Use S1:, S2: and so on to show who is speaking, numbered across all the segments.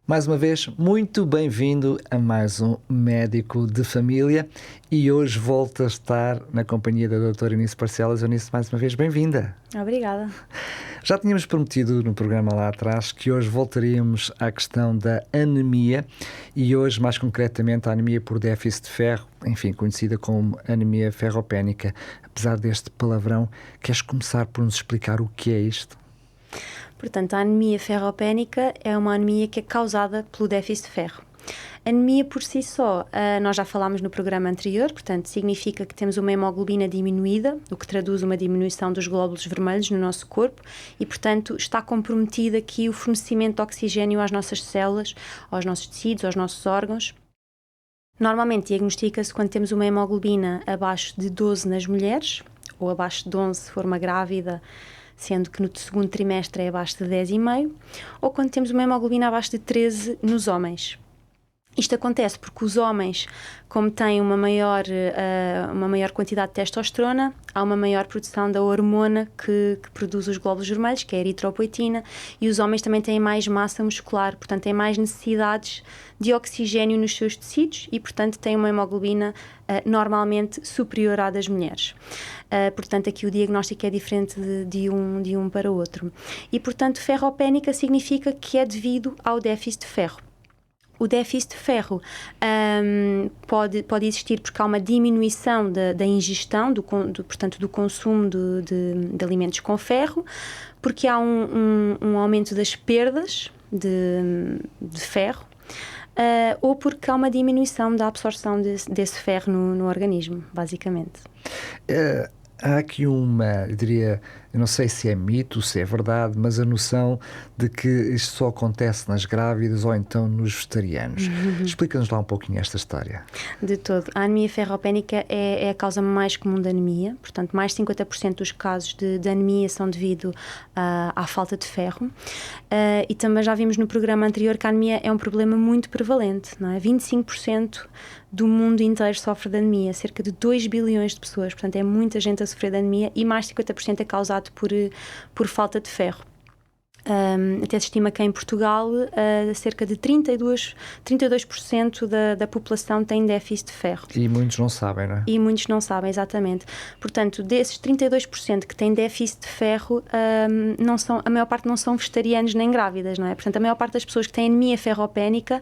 S1: Mais uma vez, muito bem-vindo a mais um Médico de Família e hoje volto a estar na companhia da doutora Eunice Parcelas. Eunice, mais uma vez, bem-vinda.
S2: Obrigada.
S1: Já tínhamos prometido no programa lá atrás que hoje voltaríamos à questão da anemia e hoje, mais concretamente, a anemia por déficit de ferro, enfim, conhecida como anemia ferropénica. Apesar deste palavrão, queres começar por nos explicar o que é isto?
S2: Portanto, a anemia ferropénica é uma anemia que é causada pelo déficit de ferro. A anemia por si só, nós já falámos no programa anterior, portanto, significa que temos uma hemoglobina diminuída, o que traduz uma diminuição dos glóbulos vermelhos no nosso corpo e, portanto, está comprometido aqui o fornecimento de oxigênio às nossas células, aos nossos tecidos, aos nossos órgãos. Normalmente diagnostica-se quando temos uma hemoglobina abaixo de 12 nas mulheres, ou abaixo de 11 se for uma grávida, sendo que no segundo trimestre é abaixo de 10,5, ou quando temos uma hemoglobina abaixo de 13 nos homens. Isto acontece porque os homens, como têm uma maior quantidade de testosterona, há uma maior produção da hormona que produz os glóbulos vermelhos, que é a eritropoetina, e os homens também têm mais massa muscular, portanto têm mais necessidades de oxigênio nos seus tecidos e, portanto, têm uma hemoglobina normalmente superior à das mulheres. Portanto, aqui o diagnóstico é diferente de um para o outro. E, portanto, ferropénica significa que é devido ao déficit de ferro. O déficit de ferro pode existir porque há uma diminuição da ingestão, portanto, do consumo de alimentos com ferro, porque há um aumento das perdas de ferro, ou porque há uma diminuição da absorção desse ferro no organismo, basicamente.
S1: Há aqui eu diria, eu não sei se é mito, se é verdade, mas a noção de que isto só acontece nas grávidas ou então nos vegetarianos. Explica-nos lá um pouquinho esta história.
S2: De todo. A anemia ferropénica é a causa mais comum de anemia, portanto, mais de 50% dos casos de anemia são devido à falta de ferro. E também já vimos no programa anterior que a anemia é um problema muito prevalente, não é? 25% do mundo inteiro sofre de anemia, cerca de 2 bilhões de pessoas, portanto é muita gente a sofrer de anemia e mais de 50% é causado por falta de ferro. Até se estima que em Portugal cerca de 32% da população tem déficit de ferro.
S1: E muitos não sabem, não é?
S2: E muitos não sabem, exatamente. Portanto, desses 32% que têm déficit de ferro, a maior parte não são vegetarianos nem grávidas, não é? Portanto, a maior parte das pessoas que têm anemia ferropénica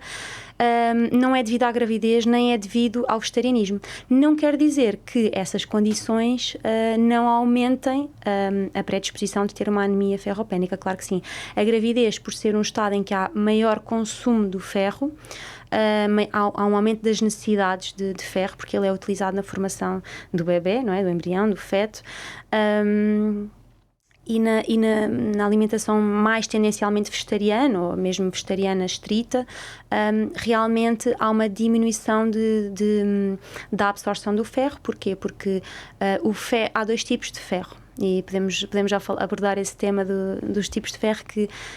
S2: não é devido à gravidez nem é devido ao vegetarianismo. Não quer dizer que essas condições não aumentem a predisposição de ter uma anemia ferropénica, claro que sim. A gravidez, por ser um estado em que há maior consumo do ferro, há um aumento das necessidades de ferro, porque ele é utilizado na formação do bebê, não é? Do embrião, do feto. E na alimentação mais tendencialmente vegetariana, ou mesmo vegetariana estrita, realmente há uma diminuição da absorção do ferro. Porquê? Porque há dois tipos de ferro. E podemos já abordar esse tema dos tipos de ferro,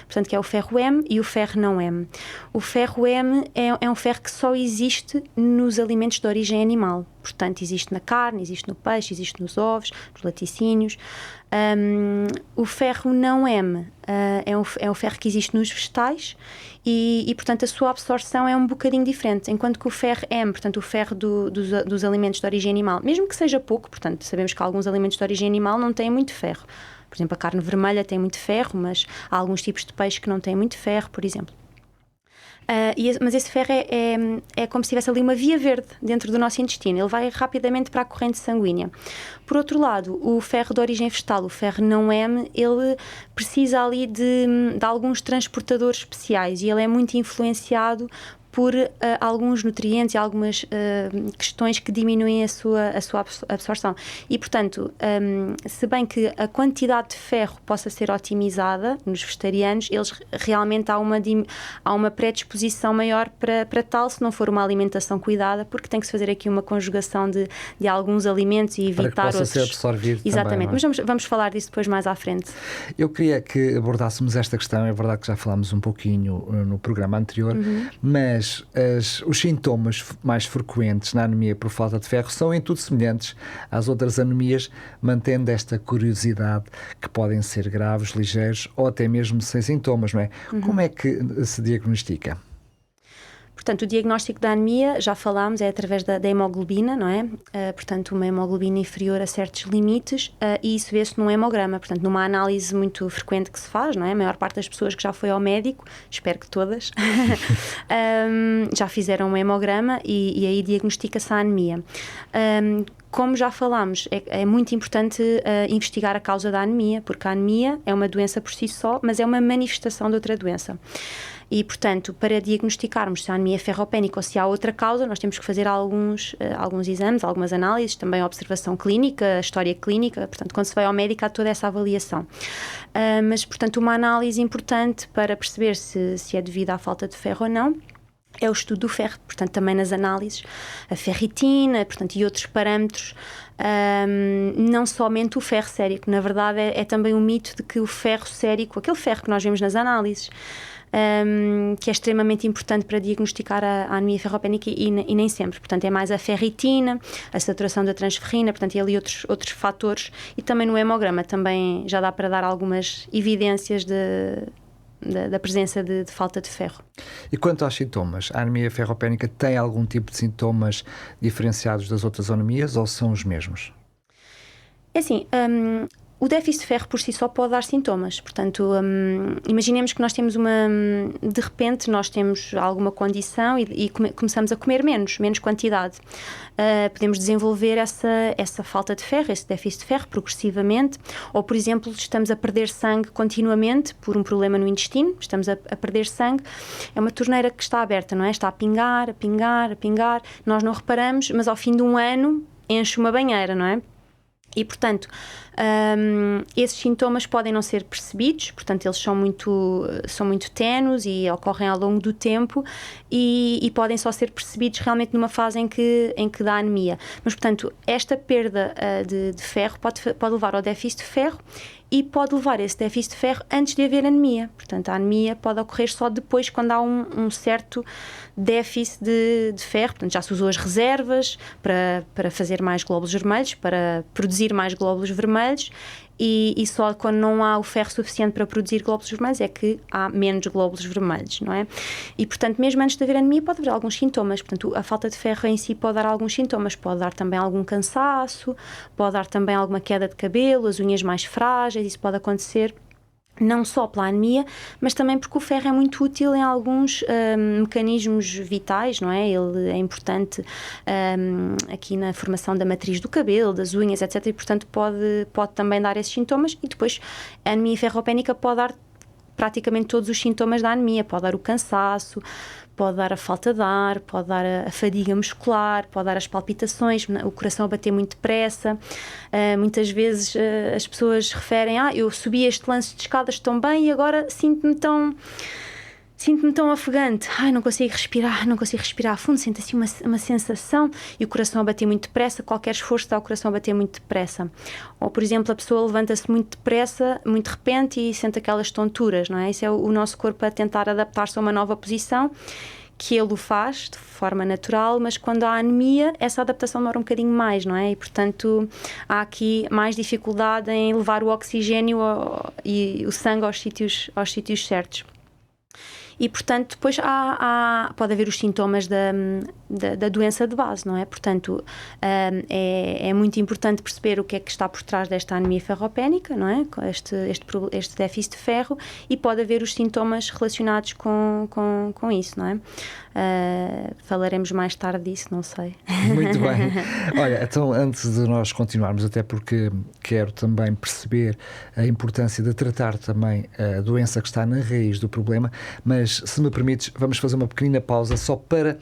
S2: portanto, que é o ferro M e o ferro não M. O ferro M é um ferro que só existe nos alimentos de origem animal. Portanto, existe na carne, existe no peixe, existe nos ovos, nos laticínios. O ferro não M é um ferro que existe nos vegetais e, portanto, a sua absorção é um bocadinho diferente, enquanto que o ferro M, portanto, o ferro dos alimentos de origem animal, mesmo que seja pouco, portanto, sabemos que alguns alimentos de origem animal não têm muito ferro. Por exemplo, a carne vermelha tem muito ferro, mas há alguns tipos de peixe que não têm muito ferro, por exemplo. Mas esse ferro é como se tivesse ali uma via verde dentro do nosso intestino. Ele vai rapidamente para a corrente sanguínea. Por outro lado, o ferro de origem vegetal, o ferro não M, ele precisa ali de alguns transportadores especiais e ele é muito influenciado por alguns nutrientes e algumas questões que diminuem a sua absorção. E, portanto, se bem que a quantidade de ferro possa ser otimizada nos vegetarianos, eles realmente há uma predisposição maior para tal, se não for uma alimentação cuidada, porque tem que se fazer aqui uma conjugação de alguns alimentos e evitar
S1: para que possa
S2: outros.
S1: Ser absorvido.
S2: Exatamente,
S1: também,
S2: mas vamos falar disso depois mais à frente.
S1: Eu queria que abordássemos esta questão, é verdade que já falámos um pouquinho no programa anterior, mas os sintomas mais frequentes na anemia por falta de ferro são em tudo semelhantes às outras anemias, mantendo esta curiosidade que podem ser graves, ligeiros ou até mesmo sem sintomas, não é? Como é que se diagnostica?
S2: portanto, o diagnóstico da anemia, já falámos, é através da hemoglobina, não é? Portanto, uma hemoglobina inferior a certos limites, e isso vê-se num hemograma, portanto, numa análise muito frequente que se faz, não é? A maior parte das pessoas que já foi ao médico, espero que todas, já fizeram um hemograma e aí diagnostica-se a anemia. Como já falámos, é muito importante investigar a causa da anemia, porque a anemia é uma doença por si só, mas é uma manifestação de outra doença. E, portanto, para diagnosticarmos se a anemia é ferropénica ou se há outra causa, nós temos que fazer alguns exames, algumas análises, também a observação clínica, a história clínica. Portanto, quando se vai ao médico há toda essa avaliação. Mas, portanto, uma análise importante para perceber se é devido à falta de ferro ou não é o estudo do ferro, portanto, também nas análises, a ferritina, portanto, e outros parâmetros, não somente o ferro sérico. Na verdade, é também um mito de que o ferro sérico, aquele ferro que nós vemos nas análises, que é extremamente importante para diagnosticar a anemia ferropénica e nem sempre. Portanto, é mais a ferritina, a saturação da transferrina, portanto, e ali outros fatores. E também no hemograma também já dá para dar algumas evidências da presença de falta de ferro.
S1: E quanto aos sintomas, a anemia ferropénica tem algum tipo de sintomas diferenciados das outras anemias ou são os mesmos?
S2: É assim, o déficit de ferro por si só pode dar sintomas. Portanto, imaginemos que nós temos de repente nós temos alguma condição e começamos a comer menos quantidade. Podemos desenvolver essa falta de ferro, esse déficit de ferro progressivamente, ou, por exemplo, estamos a perder sangue continuamente por um problema no intestino, estamos a perder sangue, é uma torneira que está aberta, não é? Está a pingar, nós não reparamos, mas ao fim de um ano enche uma banheira, não é? E, portanto, esses sintomas podem não ser percebidos, portanto, eles são muito ténues e ocorrem ao longo do tempo e podem só ser percebidos realmente numa fase em que dá anemia. Mas, portanto, esta perda de ferro pode levar ao déficit de ferro e pode levar esse déficit de ferro antes de haver anemia. Portanto, a anemia pode ocorrer só depois, quando há um certo déficit de ferro. Portanto, já se usou as reservas para fazer mais glóbulos vermelhos, para produzir mais glóbulos vermelhos, e só quando não há o ferro suficiente para produzir glóbulos vermelhos é que há menos glóbulos vermelhos, não é? E, portanto, mesmo antes de haver anemia pode haver alguns sintomas. Portanto, a falta de ferro em si pode dar alguns sintomas. Pode dar também algum cansaço, pode dar também alguma queda de cabelo, as unhas mais frágeis, isso pode acontecer não só pela anemia, mas também porque o ferro é muito útil em alguns mecanismos vitais, não é? Ele é importante aqui na formação da matriz do cabelo, das unhas, etc. E, portanto, pode também dar esses sintomas. E depois, a anemia ferropénica pode dar praticamente todos os sintomas da anemia. Pode dar o cansaço, pode dar a falta de ar, pode dar a fadiga muscular, pode dar as palpitações, o coração a bater muito depressa. Muitas vezes as pessoas referem: eu subi este lance de escadas tão bem e agora sinto-me tão ofegante, não consigo respirar a fundo, sinto assim uma sensação, e o coração a bater muito depressa. Qualquer esforço dá o coração a bater muito depressa. Ou, por exemplo, a pessoa levanta-se muito depressa, muito de repente, e sente aquelas tonturas, não é? Isso é o nosso corpo a tentar adaptar-se a uma nova posição, que ele o faz de forma natural, mas quando há anemia, essa adaptação demora um bocadinho mais, não é? E, portanto, há aqui mais dificuldade em levar o oxigênio e o sangue aos sítios certos. E, portanto, depois pode haver os sintomas da doença de base, não é? Portanto, é muito importante perceber o que é que está por trás desta anemia ferropénica, não é? Este déficit de ferro, e pode haver os sintomas relacionados com isso, não é? Falaremos mais tarde disso, não sei.
S1: Muito bem. Olha, então, antes de nós continuarmos, até porque quero também perceber a importância de tratar também a doença que está na raiz do problema, mas, se me permites, vamos fazer uma pequenina pausa só para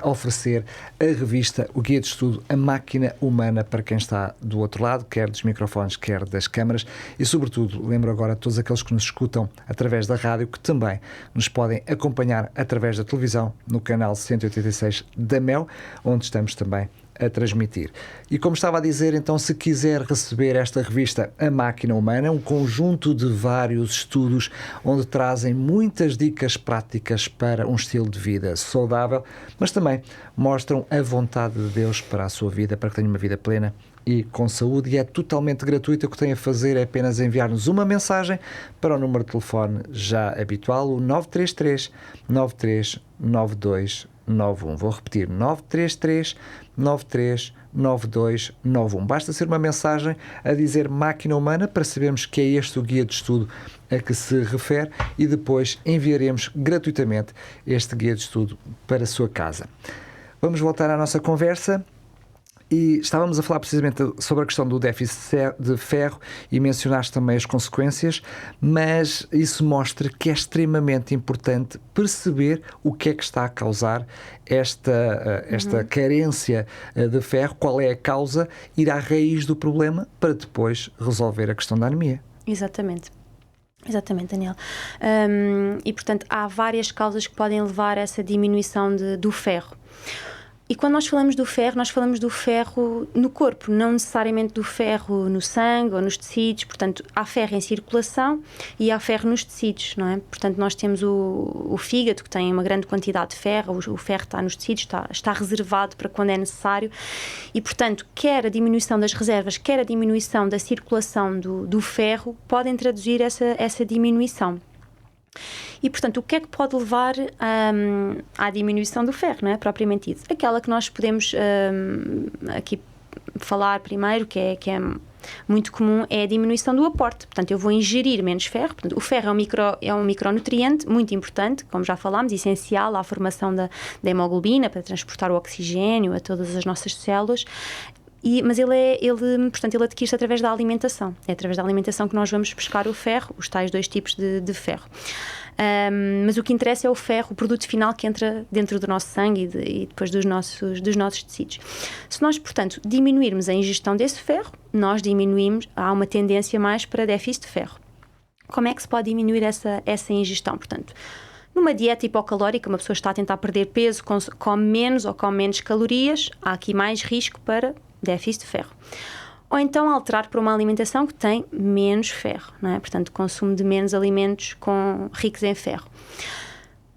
S1: oferecer a revista, o guia de estudo A Máquina Humana, para quem está do outro lado, quer dos microfones, quer das câmaras, e, sobretudo, lembro agora a todos aqueles que nos escutam através da rádio, que também nos podem acompanhar através da televisão, no canal 186 da MEL, onde estamos também a transmitir. E, como estava a dizer, então, se quiser receber esta revista A Máquina Humana, um conjunto de vários estudos onde trazem muitas dicas práticas para um estilo de vida saudável, mas também mostram a vontade de Deus para a sua vida, para que tenha uma vida plena e com saúde, e é totalmente gratuito. O que tem a fazer é apenas enviar-nos uma mensagem para o número de telefone já habitual, o 933 9392 9391. Vou repetir, 933 93 9291. Basta ser uma mensagem a dizer máquina humana para sabermos que é este o guia de estudo a que se refere e depois enviaremos gratuitamente este guia de estudo para a sua casa. Vamos voltar à nossa conversa. E estávamos a falar precisamente sobre a questão do déficit de ferro e mencionaste também as consequências, mas isso mostra que é extremamente importante perceber o que é que está a causar esta carência de ferro, qual é a causa, ir à raiz do problema para depois resolver a questão da anemia.
S2: Exatamente, Daniel. E, portanto, há várias causas que podem levar a essa diminuição do ferro. E quando nós falamos do ferro no corpo, não necessariamente do ferro no sangue ou nos tecidos. Portanto, há ferro em circulação e há ferro nos tecidos, não é? Portanto, nós temos o fígado, que tem uma grande quantidade de ferro, o ferro está nos tecidos, está reservado para quando é necessário. E, portanto, quer a diminuição das reservas, quer a diminuição da circulação do ferro, podem traduzir essa diminuição. E, portanto, o que é que pode levar à diminuição do ferro, não é? Propriamente dito. Aquela que nós podemos aqui falar primeiro, que é muito comum, é a diminuição do aporte. Portanto, eu vou ingerir menos ferro. Portanto, o ferro é um micronutriente muito importante, como já falámos, essencial à formação da hemoglobina, para transportar o oxigênio a todas as nossas células. Mas ele adquire-se através da alimentação. É através da alimentação que nós vamos buscar o ferro, os tais dois tipos de ferro. Mas o que interessa é o ferro, o produto final que entra dentro do nosso sangue e depois dos nossos tecidos. Se nós, portanto, diminuirmos a ingestão desse ferro, há uma tendência mais para déficit de ferro. Como é que se pode diminuir essa ingestão? Portanto, numa dieta hipocalórica, uma pessoa está a tentar perder peso, come menos ou come menos calorias, há aqui mais risco para déficit de ferro. Ou então alterar para uma alimentação que tem menos ferro, não é? Portanto, consumo de menos alimentos ricos em ferro.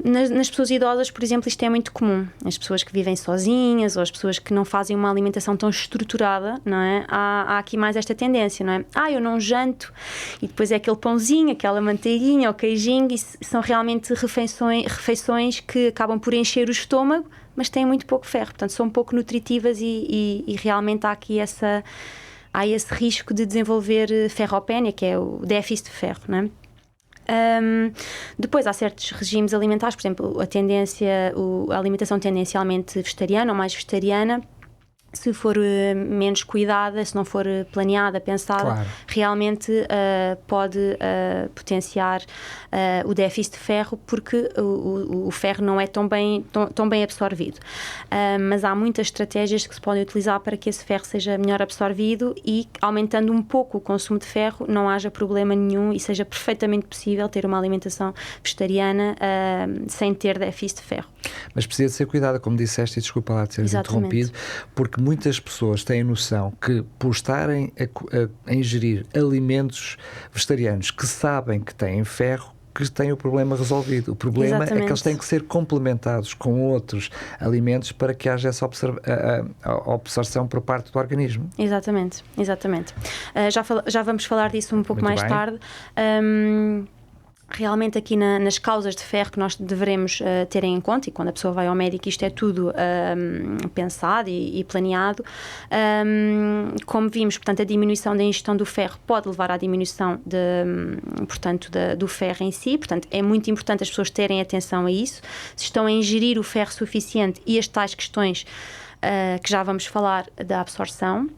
S2: Nas pessoas idosas, por exemplo, isto é muito comum. As pessoas que vivem sozinhas ou as pessoas que não fazem uma alimentação tão estruturada, não é? Há aqui mais esta tendência, não é? Eu não janto e depois é aquele pãozinho, aquela manteiguinha ou queijinho, e são realmente refeições que acabam por encher o estômago, mas têm muito pouco ferro. Portanto, são pouco nutritivas e realmente há esse risco de desenvolver ferropénia, que é o déficit de ferro, não é? Depois há certos regimes alimentares, por exemplo, a alimentação tendencialmente vegetariana ou mais vegetariana, se for menos cuidada, se não for planeada, pensada, claro, realmente pode potenciar o déficit de ferro, porque o ferro não é tão bem absorvido. Mas há muitas estratégias que se podem utilizar para que esse ferro seja melhor absorvido e, aumentando um pouco o consumo de ferro, não haja problema nenhum e seja perfeitamente possível ter uma alimentação vegetariana sem ter déficit de ferro.
S1: Mas precisa ser cuidada, como disseste, e desculpa lá de ser interrompido, porque muitas pessoas têm noção que, por estarem a ingerir alimentos vegetarianos que sabem que têm ferro, que têm o problema resolvido. O problema é que eles têm que ser complementados com outros alimentos para que haja essa absorção por parte do organismo.
S2: Exatamente. Já vamos falar disso um pouco muito mais bem. Tarde. Realmente aqui nas causas de ferro que nós devemos ter em conta, e quando a pessoa vai ao médico isto é tudo pensado e planeado, como vimos, portanto, a diminuição da ingestão do ferro pode levar à diminuição do ferro em si. Portanto, é muito importante as pessoas terem atenção a isso, se estão a ingerir o ferro suficiente e as tais questões que já vamos falar da absorção.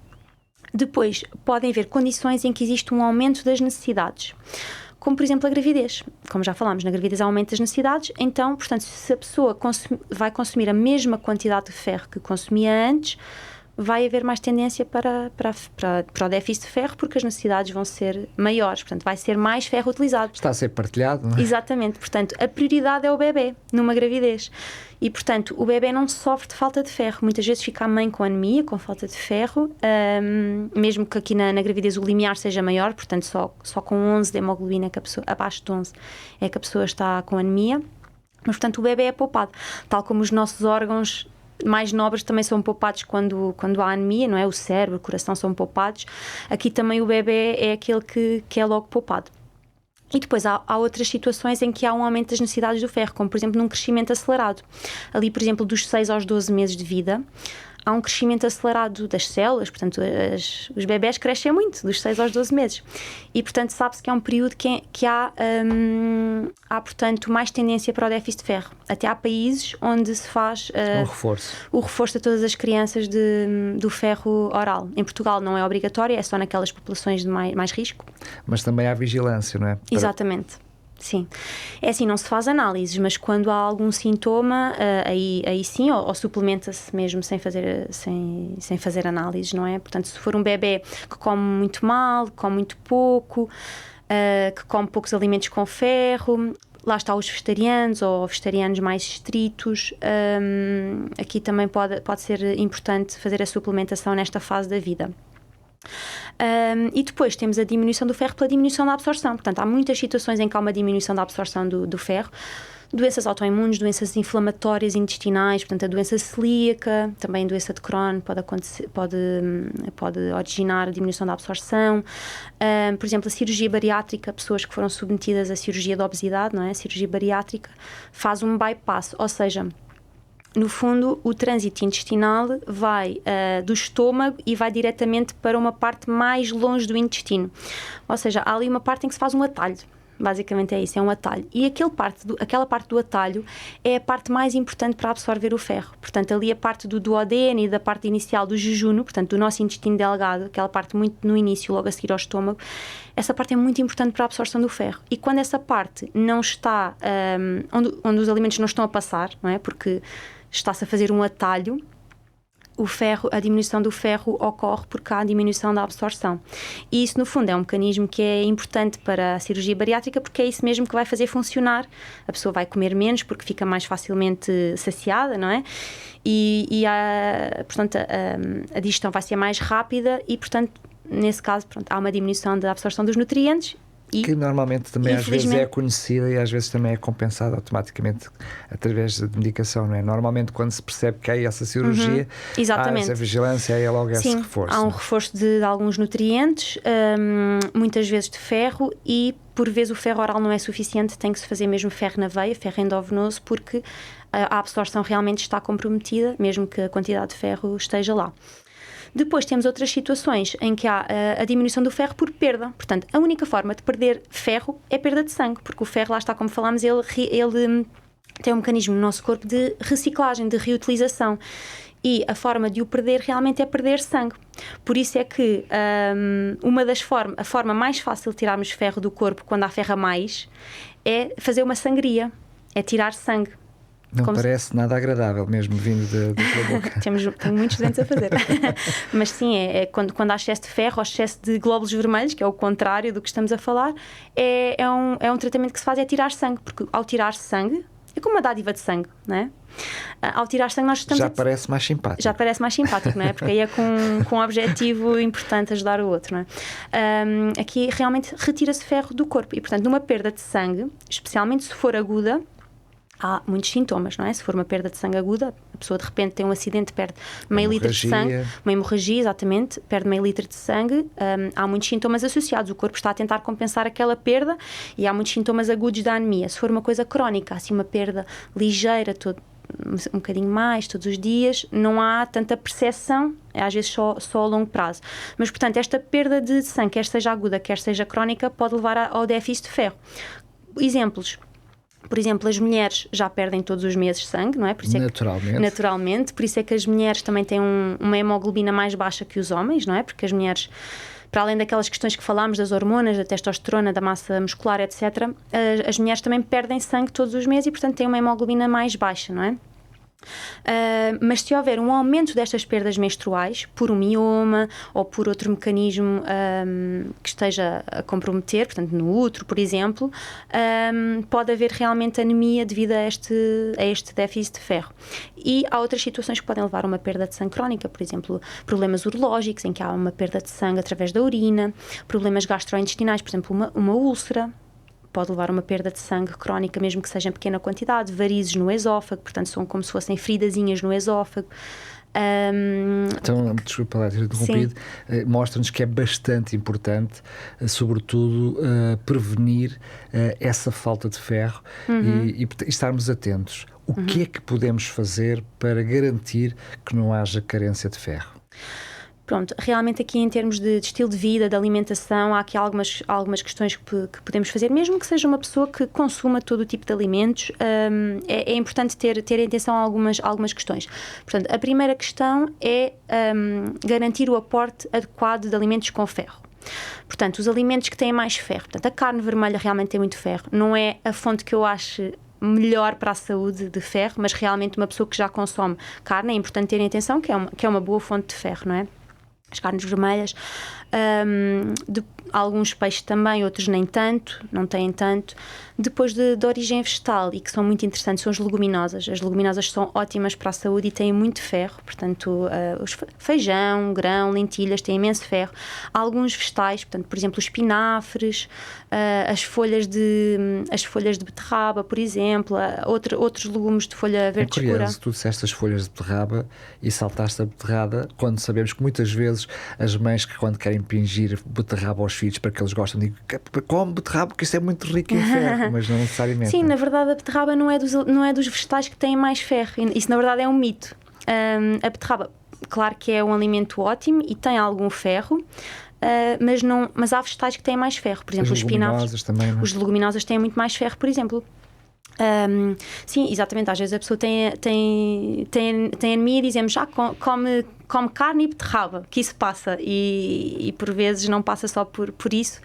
S2: Depois, podem haver condições em que existe um aumento das necessidades, como, por exemplo, a gravidez. Como já falámos, na gravidez há aumento das necessidades, então, portanto, se a pessoa vai consumir a mesma quantidade de ferro que consumia antes, vai haver mais tendência para o déficit de ferro, porque as necessidades vão ser maiores, portanto, vai ser mais ferro utilizado.
S1: Está a ser partilhado, não é?
S2: Exatamente, portanto, a prioridade é o bebê numa gravidez. E, portanto, o bebê não sofre de falta de ferro. Muitas vezes fica a mãe com anemia, com falta de ferro, mesmo que aqui na gravidez o limiar seja maior, portanto, só com 11 de hemoglobina, abaixo de 11, é que a pessoa está com anemia. Mas, portanto, o bebê é poupado, tal como os nossos órgãos mais nobres também são poupados quando há anemia, não é? O cérebro, o coração são poupados. Aqui também o bebê é aquele que é logo poupado. E depois há outras situações em que há um aumento das necessidades do ferro, como por exemplo num crescimento acelerado. Ali, por exemplo, dos 6 aos 12 meses de vida, há um crescimento acelerado das células, portanto, os bebés crescem muito, dos 6 aos 12 meses. E, portanto, sabe-se que é um período que há, portanto, mais tendência para o déficit de ferro. Até há países onde se faz o reforço a todas as crianças do ferro oral. Em Portugal não é obrigatório, é só naquelas populações de mais risco.
S1: Mas também há vigilância, não é?
S2: Exatamente. Sim. É assim, não se faz análises, mas quando há algum sintoma, aí sim, ou suplementa-se mesmo sem fazer análises, não é? Portanto, se for um bebê que come muito mal, come muito pouco, que come poucos alimentos com ferro, lá está os vegetarianos ou vegetarianos mais estritos, aqui também pode ser importante fazer a suplementação nesta fase da vida. E depois temos a diminuição do ferro pela diminuição da absorção. Portanto, há muitas situações em que há uma diminuição da absorção do ferro. Doenças autoimunes, doenças inflamatórias intestinais, portanto a doença celíaca, também a doença de Crohn pode originar a diminuição da absorção. Por exemplo, a cirurgia bariátrica, pessoas que foram submetidas à cirurgia de obesidade, não é? A cirurgia bariátrica faz um bypass, ou seja, no fundo, o trânsito intestinal vai do estômago e vai diretamente para uma parte mais longe do intestino. Ou seja, há ali uma parte em que se faz um atalho. Basicamente é isso, é um atalho. E aquela parte do atalho é a parte mais importante para absorver o ferro. Portanto, ali a parte do duodeno e da parte inicial do jejuno, portanto, do nosso intestino delgado, aquela parte muito no início, logo a seguir ao estômago, essa parte é muito importante para a absorção do ferro. E quando essa parte não está, onde os alimentos não estão a passar, não é? Porque está-se a fazer um atalho, a diminuição do ferro ocorre porque há a diminuição da absorção. E isso, no fundo, é um mecanismo que é importante para a cirurgia bariátrica, porque é isso mesmo que vai fazer funcionar. A pessoa vai comer menos porque fica mais facilmente saciada, não é? Portanto, a digestão vai ser mais rápida e, portanto, nesse caso, há uma diminuição da absorção dos nutrientes.
S1: Que normalmente também às vezes é conhecida e às vezes também é compensada automaticamente através de medicação, não é? Normalmente quando se percebe que há essa cirurgia, há essa vigilância, há logo esse reforço.
S2: Há um reforço de alguns nutrientes, muitas vezes de ferro, e por vezes o ferro oral não é suficiente, tem que se fazer mesmo ferro na veia, ferro endovenoso, porque a absorção realmente está comprometida, mesmo que a quantidade de ferro esteja lá. Depois temos outras situações em que há a diminuição do ferro por perda. Portanto, a única forma de perder ferro é perda de sangue, porque o ferro, lá está, como falámos, ele tem um mecanismo no nosso corpo de reciclagem, de reutilização. E a forma de o perder realmente é perder sangue. Por isso é que a forma mais fácil de tirarmos ferro do corpo quando há ferro a mais é fazer uma sangria, é tirar sangue.
S1: Não parece nada agradável, mesmo vindo da boca.
S2: Tenho muitos dentes a fazer. Mas sim, quando há excesso de ferro ou excesso de glóbulos vermelhos, que é o contrário do que estamos a falar, é um tratamento que se faz, é tirar sangue, porque ao tirar sangue, é como uma dádiva de sangue, não é? Ao tirar sangue nós estamos...
S1: parece mais simpático.
S2: Já parece mais simpático, não é? Porque aí é com um objetivo importante ajudar o outro, não é? Aqui realmente retira-se ferro do corpo e, portanto, numa perda de sangue, especialmente se for aguda, há muitos sintomas, não é? Se for uma perda de sangue aguda, a pessoa de repente tem um acidente, perde meio litro de sangue, uma hemorragia, exatamente, perde meio litro de sangue, há muitos sintomas associados, o corpo está a tentar compensar aquela perda e há muitos sintomas agudos da anemia. Se for uma coisa crónica, assim uma perda ligeira, um bocadinho mais, todos os dias, não há tanta percepção, às vezes só a longo prazo. Mas, portanto, esta perda de sangue, quer seja aguda, quer seja crónica, pode levar ao déficit de ferro. Exemplos. Por exemplo, as mulheres já perdem todos os meses sangue, não é? Por isso naturalmente. Por isso é que as mulheres também têm uma hemoglobina mais baixa que os homens, não é? Porque as mulheres, para além daquelas questões que falámos, das hormonas, da testosterona, da massa muscular, etc., as mulheres também perdem sangue todos os meses e, portanto, têm uma hemoglobina mais baixa, não é? Mas se houver um aumento destas perdas menstruais por um mioma ou por outro mecanismo que esteja a comprometer, portanto no útero, por exemplo, pode haver realmente anemia devido a este déficit de ferro. E há outras situações que podem levar a uma perda de sangue crónica, por exemplo, problemas urológicos, em que há uma perda de sangue através da urina, problemas gastrointestinais, por exemplo, uma úlcera, pode levar a uma perda de sangue crónica, mesmo que seja em pequena quantidade, varizes no esófago, portanto são como se fossem feridazinhas no esófago.
S1: Então, desculpa lá ter interrompido, mostra-nos que é bastante importante, sobretudo, prevenir essa falta de ferro e estarmos atentos. O que é que podemos fazer para garantir que não haja carência de ferro?
S2: Pronto, realmente aqui em termos de estilo de vida, de alimentação, há aqui algumas questões que podemos fazer, mesmo que seja uma pessoa que consuma todo o tipo de alimentos, é importante ter em atenção algumas questões. Portanto, a primeira questão é garantir o aporte adequado de alimentos com ferro. Portanto, os alimentos que têm mais ferro, portanto, a carne vermelha realmente tem muito ferro, não é a fonte que eu acho melhor para a saúde de ferro, mas realmente uma pessoa que já consome carne, é importante ter em atenção que é uma boa fonte de ferro, não é? As carnes vermelhas, alguns peixes também, outros nem tanto, não têm tanto. Depois de origem vegetal e que são muito interessantes são as leguminosas. As leguminosas são ótimas para a saúde e têm muito ferro, portanto, feijão, grão, lentilhas têm imenso ferro. Há alguns vegetais, portanto, por exemplo, os espinafres, as folhas de beterraba, por exemplo, outros legumes de folha verde escura.
S1: É curioso, tu disseste as folhas de beterraba e saltaste a beterraba, quando sabemos que muitas vezes as mães que quando querem impingir beterraba aos filhos para que eles gostem, digam, come beterraba porque isso é muito rico em ferro, mas não necessariamente.
S2: Sim, na verdade a beterraba não é dos vegetais que têm mais ferro, isso na verdade é um mito. A beterraba, claro que é um alimento ótimo e tem algum ferro, mas há vegetais que têm mais ferro, por exemplo, os espinafres.
S1: Também, não é?
S2: Os leguminosas têm muito mais ferro, por exemplo. Sim, exatamente, às vezes a pessoa tem anemia e dizemos come carne e beterraba, que isso passa e por vezes não passa só por isso.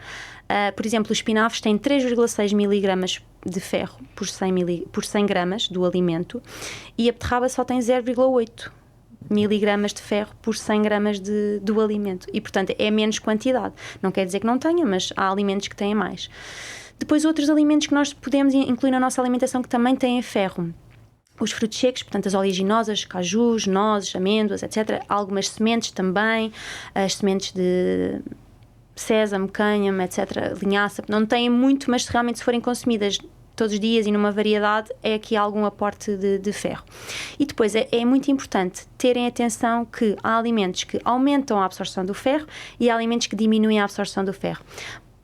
S2: Por exemplo, os espinafres têm 3,6 miligramas de ferro por 100 gramas do alimento e a beterraba só tem 0,8 miligramas de ferro por 100 gramas do alimento e, portanto, é menos quantidade. Não quer dizer que não tenha, mas há alimentos que têm mais. Depois, outros alimentos que nós podemos incluir na nossa alimentação que também têm ferro. Os frutos secos, portanto, as oleaginosas, cajus, nozes, amêndoas, etc. Algumas sementes também, as sementes de sésamo, cânhamo, etc., linhaça. Não têm muito, mas realmente se forem consumidas todos os dias e numa variedade, é aqui algum aporte de ferro. E depois é muito importante terem atenção que há alimentos que aumentam a absorção do ferro e há alimentos que diminuem a absorção do ferro.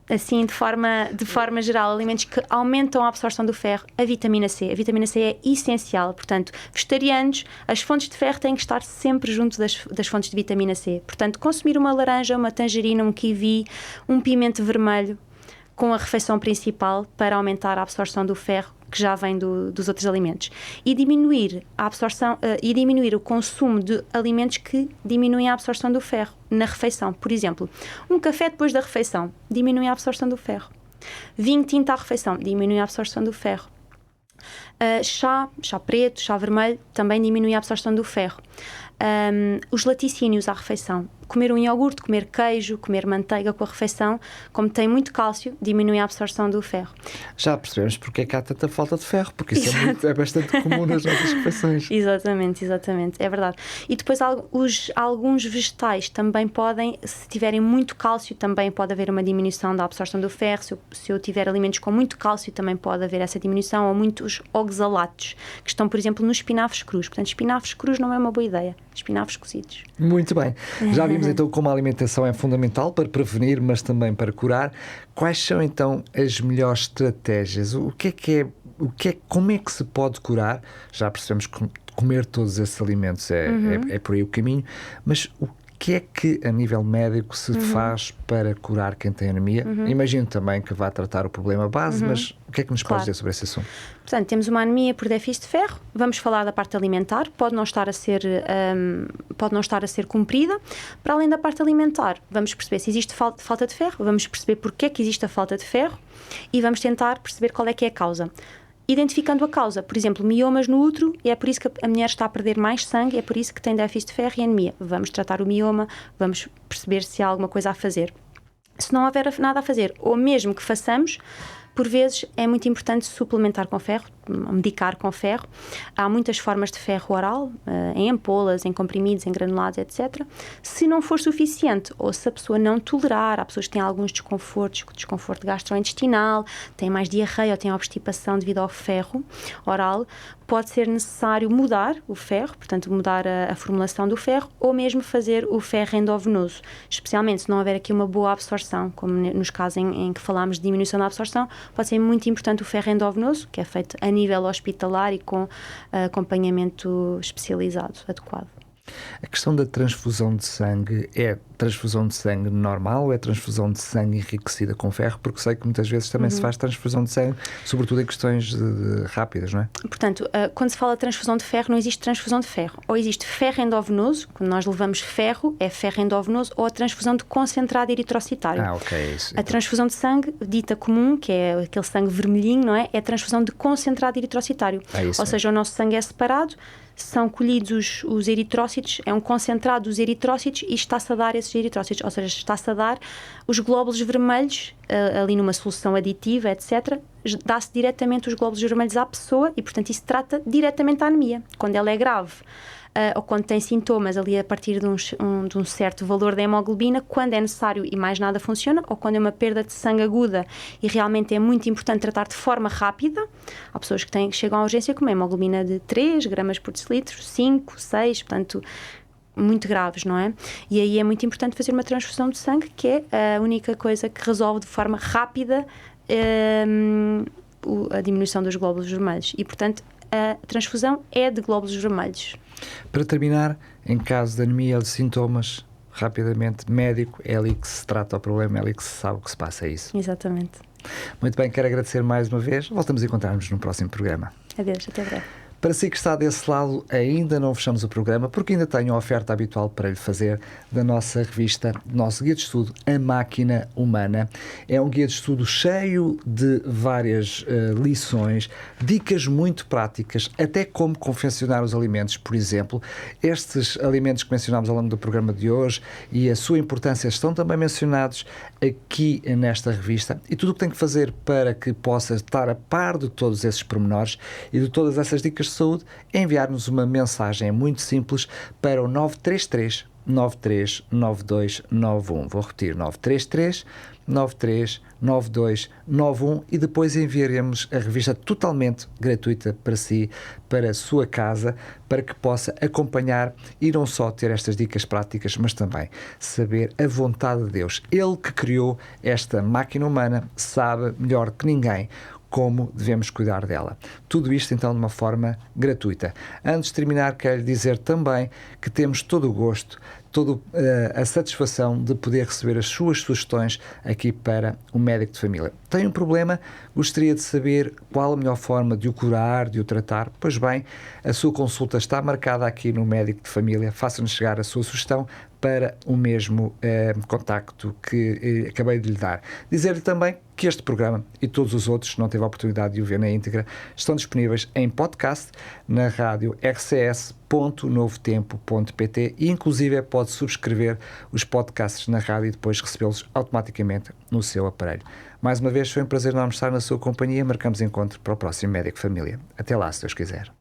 S2: Assim, de forma geral, alimentos que aumentam a absorção do ferro, a vitamina C. A vitamina C é essencial, portanto, vegetarianos, as fontes de ferro têm que estar sempre junto das fontes de vitamina C. Portanto, consumir uma laranja, uma tangerina, um kiwi, um pimento vermelho com a refeição principal para aumentar a absorção do ferro que já vem dos outros alimentos e diminuir a absorção e diminuir o consumo de alimentos que diminuem a absorção do ferro na refeição. Por exemplo, um café depois da refeição diminui a absorção do ferro. Vinho tinto à refeição diminui a absorção do ferro. Chá preto, chá vermelho também diminui a absorção do ferro. Os laticínios à refeição, comer um iogurte, comer queijo, comer manteiga com a refeição, como tem muito cálcio, diminui a absorção do ferro.
S1: Já percebemos porque é que há tanta falta de ferro, porque isso é bastante comum nas nossas refeições.
S2: Exatamente, é verdade. E depois alguns vegetais também podem, se tiverem muito cálcio, também pode haver uma diminuição da absorção do ferro. Se eu tiver alimentos com muito cálcio, também pode haver essa diminuição, ou muitos oxalatos, que estão, por exemplo, nos espinafres crus. Portanto, espinafres crus não é uma boa ideia. Espinafres cozidos.
S1: Muito bem. Já vimos então como a alimentação é fundamental para prevenir, mas também para curar. Quais são então as melhores estratégias? Como é que se pode curar? Já percebemos que comer todos esses alimentos é por aí o caminho, mas o que é que a nível médico se faz para curar quem tem anemia? Imagino também que vá tratar o problema base, mas o que é que nos pode dizer sobre esse assunto?
S2: Portanto, temos uma anemia por déficit de ferro, vamos falar da parte alimentar, pode não estar a ser cumprida. Para além da parte alimentar, vamos perceber se existe falta de ferro, vamos perceber porque é que existe a falta de ferro e vamos tentar perceber qual é que é a causa. Identificando a causa, por exemplo, miomas no útero, e é por isso que a mulher está a perder mais sangue, é por isso que tem déficit de ferro e anemia. Vamos tratar o mioma, vamos perceber se há alguma coisa a fazer. Se não houver nada a fazer, ou mesmo que façamos, por vezes é muito importante suplementar com ferro. medicar com ferro. Há muitas formas de ferro oral, em ampolas, em comprimidos, em granulados, etc. Se não for suficiente, ou se a pessoa não tolerar, há pessoas que têm alguns desconfortos, desconforto gastrointestinal, têm mais diarreia ou têm obstipação devido ao ferro oral, pode ser necessário mudar o ferro, portanto mudar a formulação do ferro, ou mesmo fazer o ferro endovenoso, especialmente se não houver aqui uma boa absorção, como nos casos em que falámos de diminuição da absorção, pode ser muito importante o ferro endovenoso, que é feito a nível hospitalar e com acompanhamento especializado, adequado.
S1: A questão da transfusão de sangue é transfusão de sangue normal ou é transfusão de sangue enriquecida com ferro? Porque sei que muitas vezes também se faz transfusão de sangue, sobretudo em questões rápidas, não é?
S2: Portanto, quando se fala de transfusão de ferro, não existe transfusão de ferro. Ou existe ferro endovenoso, quando nós levamos ferro, é ferro endovenoso, ou a transfusão de concentrado eritrocitário.
S1: Ok, isso.
S2: A transfusão de sangue, dita comum, que é aquele sangue vermelhinho, não é? É a transfusão de concentrado eritrocitário. Ou seja, o nosso sangue é separado, são colhidos os eritrócitos, é um concentrado dos eritrócitos e está-se a dar esses eritrócitos, ou seja, está-se a dar os glóbulos vermelhos ali numa solução aditiva, etc. Dá-se diretamente os glóbulos vermelhos à pessoa e, portanto, isso trata diretamente a anemia. Quando ela é grave, ou quando tem sintomas ali a partir de um certo valor da hemoglobina, quando é necessário e mais nada funciona, ou quando é uma perda de sangue aguda e realmente é muito importante tratar de forma rápida. Há pessoas que chegam à urgência com uma hemoglobina de 3 gramas por decilitro, 5, 6, portanto, muito graves, não é? E aí é muito importante fazer uma transfusão de sangue, que é a única coisa que resolve de forma rápida a diminuição dos glóbulos vermelhos. E, portanto, a transfusão é de glóbulos vermelhos.
S1: Para terminar, em caso de anemia ou de sintomas, rapidamente, médico, é ali que se trata o problema, é ali que se sabe o que se passa, é isso?
S2: Exatamente.
S1: Muito bem, quero agradecer mais uma vez. Voltamos a encontrar-nos no próximo programa.
S2: Adeus, até breve.
S1: Para si que está desse lado, ainda não fechamos o programa, porque ainda tenho a oferta habitual para lhe fazer da nossa revista, do nosso guia de estudo, A Máquina Humana. É um guia de estudo cheio de várias lições, dicas muito práticas, até como confeccionar os alimentos, por exemplo. Estes alimentos que mencionámos ao longo do programa de hoje e a sua importância estão também mencionados aqui nesta revista, e tudo o que tem que fazer para que possa estar a par de todos esses pormenores e de todas essas dicas de saúde é enviar-nos uma mensagem muito simples para o 933 93 92 91. Vou repetir, 933 93 92 91, e depois enviaremos a revista totalmente gratuita para si, para a sua casa, para que possa acompanhar e não só ter estas dicas práticas, mas também saber a vontade de Deus. Ele que criou esta máquina humana sabe melhor que ninguém como devemos cuidar dela. Tudo isto, então, de uma forma gratuita. Antes de terminar, quero dizer também que temos todo o gosto, toda a satisfação de poder receber as suas sugestões aqui para o médico de família. Tem um problema? Gostaria de saber qual a melhor forma de o curar, de o tratar? Pois bem, a sua consulta está marcada aqui no médico de família. Faça-nos chegar a sua sugestão para o mesmo contacto que acabei de lhe dar. Dizer-lhe também que este programa e todos os outros, se não teve a oportunidade de o ver na íntegra, estão disponíveis em podcast na rádio rcs.novotempo.pt e inclusive pode subscrever os podcasts na rádio e depois recebê-los automaticamente no seu aparelho. Mais uma vez, foi um prazer enorme estar na sua companhia. Marcamos encontro para o próximo Médico Família. Até lá, se Deus quiser.